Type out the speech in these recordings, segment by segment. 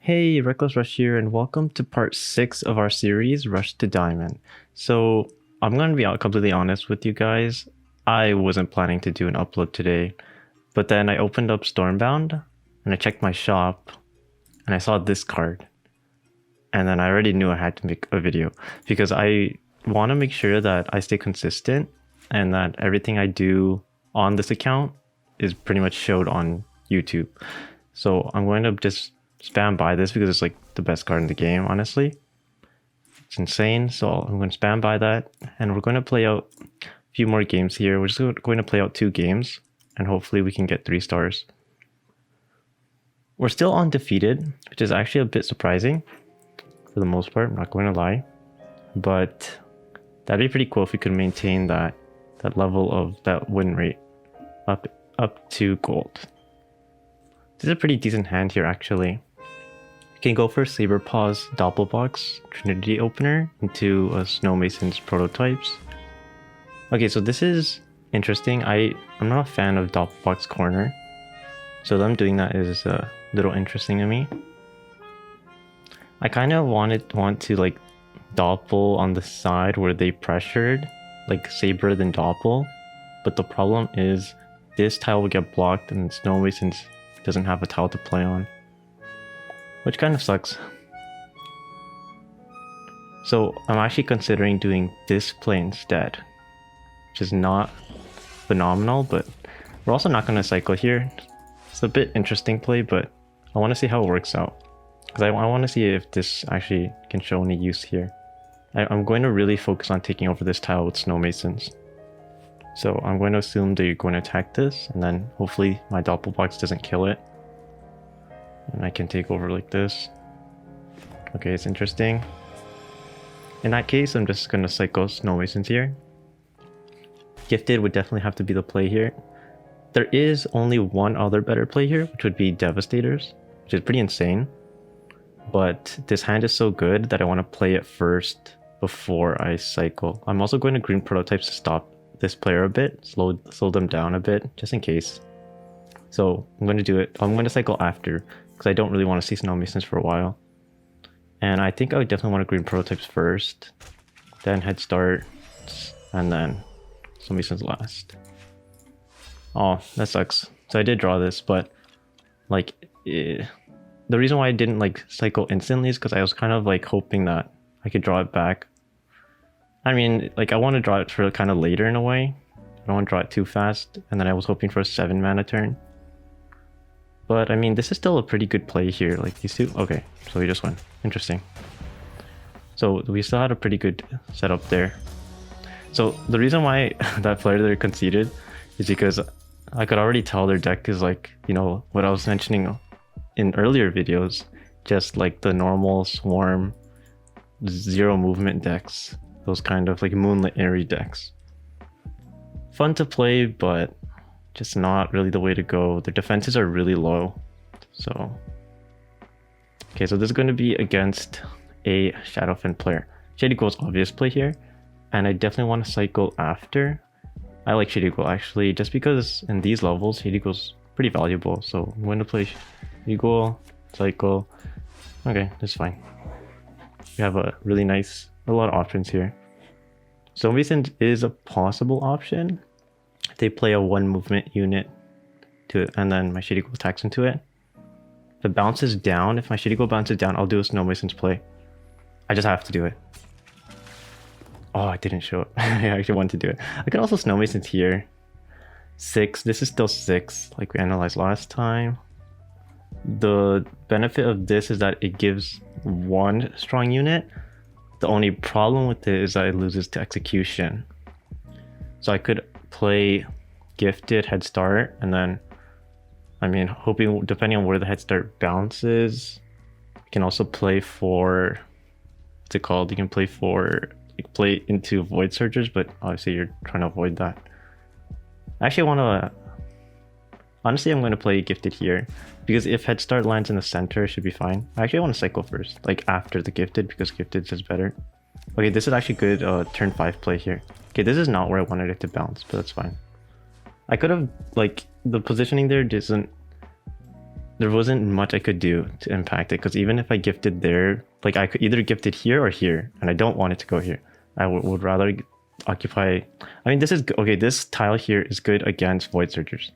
Hey, Reckless Rush here, and welcome to part 6 of our series, Rush to Diamond. So, I'm going to be completely honest with you guys. I wasn't planning to do an upload today, but then I opened up Stormbound, and I checked my shop, and I saw this card. And then I already knew I had to make a video, because I want to make sure that I stay consistent, and that everything I do on this account is pretty much showed on YouTube. So, I'm going to just spam by this because it's like the best card in the game, honestly. It's insane. So I'm going to spam by that, and we're going to play out a few more games here. We're just going to play out 2 games, and hopefully we can get 3 stars. We're still undefeated, which is actually a bit surprising for the most part, I'm not going to lie. But that'd be pretty cool if we could maintain that level of that win rate up to gold. This is a pretty decent hand here, actually. You can go for Saber Paw's Doppelbox Trinity Opener into a Snowmason's Prototypes. Okay, so this is interesting. I'm not a fan of Doppelbox Corner, so them doing that is a little interesting to me. I kind of want to like Doppel on the side where they pressured, like Saber then Doppel, but the problem is this tile will get blocked and Snowmason's doesn't have a tile to play on, which kind of sucks. So I'm actually considering doing this play instead, which is not phenomenal, but we're also not going to cycle here. It's a bit interesting play, but I want to see how it works out, because I want to see if this actually can show any use here. I'm going to really focus on taking over this tile with Snowmasons. So I'm going to assume that you're going to attack this, and then hopefully my Doppelbox doesn't kill it. And I can take over like this. Okay, it's interesting. In that case, I'm just going to cycle Snowmasons here. Gifted would definitely have to be the play here. There is only one other better play here, which would be Devastators, which is pretty insane. But this hand is so good that I want to play it first before I cycle. I'm also going to green Prototypes to stop this player a bit, slow them down a bit, just in case. So I'm going to do it. I'm going to cycle after, because I don't really want to see Snowmasons for a while. And I think I would definitely want to green Prototypes first, then Head Start, and then Snowmasons last. Oh, that sucks. So I did draw this, but like the reason why I didn't like cycle instantly is because I was kind of like hoping that I could draw it back. I mean, like I want to draw it for kind of later in a way. I don't want to draw it too fast, and then I was hoping for a 7 mana turn. But I mean, this is still a pretty good play here, like these two. Okay, so we just won. Interesting. So we still had a pretty good setup there. So the reason why that player there conceded is because I could already tell their deck is like, you know, what I was mentioning in earlier videos, just like the normal swarm, 0 movement decks. Those kind of like Moonlit Airy decks. Fun to play, but just not really the way to go. Their defenses are really low. So, okay, so this is going to be against a Shadowfen player. Shady Ghoul's obvious play here, and I definitely want to cycle after. I like Shady Ghoul actually, just because in these levels, Shady Ghoul's pretty valuable. So I'm going to play Shady Ghoul, cycle. Okay, that's fine. We have a lot of options here. Snowmason is a possible option. They play a 1 movement unit to it, and then my Shady Ghoul attacks into it. If it bounces down, if my Shady Ghoul bounces down, I'll do a Snowmason's play. I just have to do it. Oh, I didn't show it. I actually wanted to do it. I can also Snowmasons here. 6. This is still 6, like we analyzed last time. The benefit of this is that it gives 1 strong unit. The only problem with it is that it loses to execution. So I could play Gifted Head Start, and then, I mean, hoping, depending on where the Head Start bounces, you can also play for, what's it called? You can play for, like, play into Void Searchers, but obviously you're trying to avoid that. I actually want to, honestly, I'm going to play Gifted here, because if Head Start lands in the center, it should be fine. I actually want to cycle first, like after the Gifted, because Gifted is better. Okay, this is actually good turn 5 play here. Okay, this is not where I wanted it to bounce, but that's fine. I could have, like, the positioning there doesn't there wasn't much I could do to impact it, because even if I gifted there, like I could either gift it here or here, and I don't want it to go here. I would rather occupy. I mean, this is okay. This tile here is good against Void Searchers,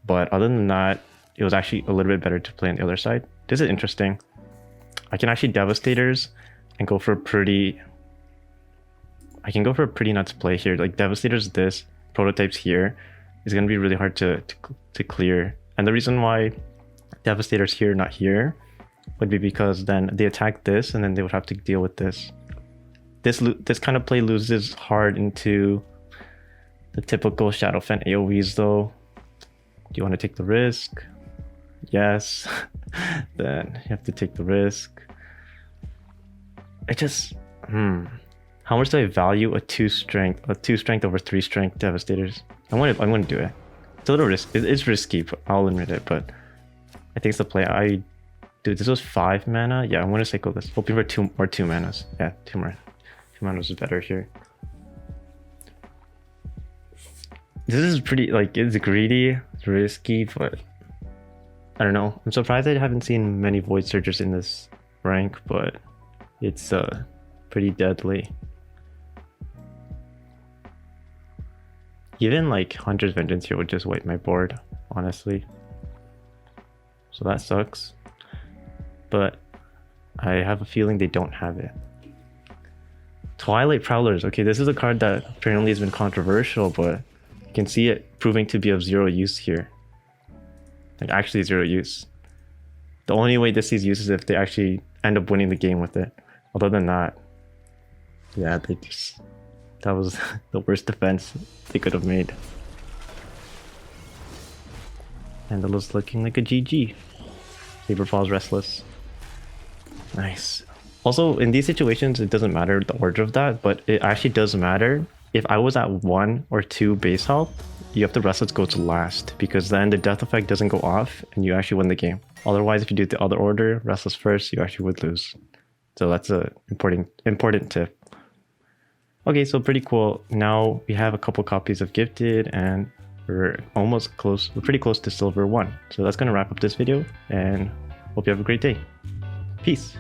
but other than that, it was actually a little bit better to play on the other side. This is interesting. I can actually Devastators and go for a pretty. I can go for a pretty nuts play here. Like Devastators, this prototypes here is gonna be really hard to clear, and the reason why Devastators here, not here, would be because then they attack this, and then they would have to deal with this. This kind of play loses hard into the typical Shadowfen AoEs though. Do you want to take the risk? Yes. Then you have to take the risk. It just how much do I value a 2 strength over 3 strength Devastators? I'm gonna do it. It's a little risky. It's risky, but I'll admit it, but I think it's the play. Dude, this was 5 mana. Yeah, I'm gonna cycle this. Hoping for 2 manas. Yeah, 2 more. 2 manas is better here. This is pretty, like, it's greedy, it's risky, but I don't know. I'm surprised I haven't seen many Void Searchers in this rank, but it's pretty deadly. Even like Hunter's Vengeance here would just wipe my board, honestly. So that sucks. But I have a feeling they don't have it. Twilight Prowlers. Okay, this is a card that apparently has been controversial, but you can see it proving to be of 0 use here. Like actually 0 use. The only way this sees use is if they actually end up winning the game with it. Other than that, yeah, that was the worst defense they could have made. And it was looking like a GG. Saberfall's Restless. Nice. Also, in these situations, it doesn't matter the order of that, but it actually does matter. If I was at 1 or 2 base health, you have to Restless go to last, because then the death effect doesn't go off and you actually win the game. Otherwise, if you do the other order, Restless first, you actually would lose. So that's a important tip. Okay, so pretty cool. Now we have a couple copies of Gifted and we're almost close. We're pretty close to Silver 1. So that's going to wrap up this video and hope you have a great day. Peace.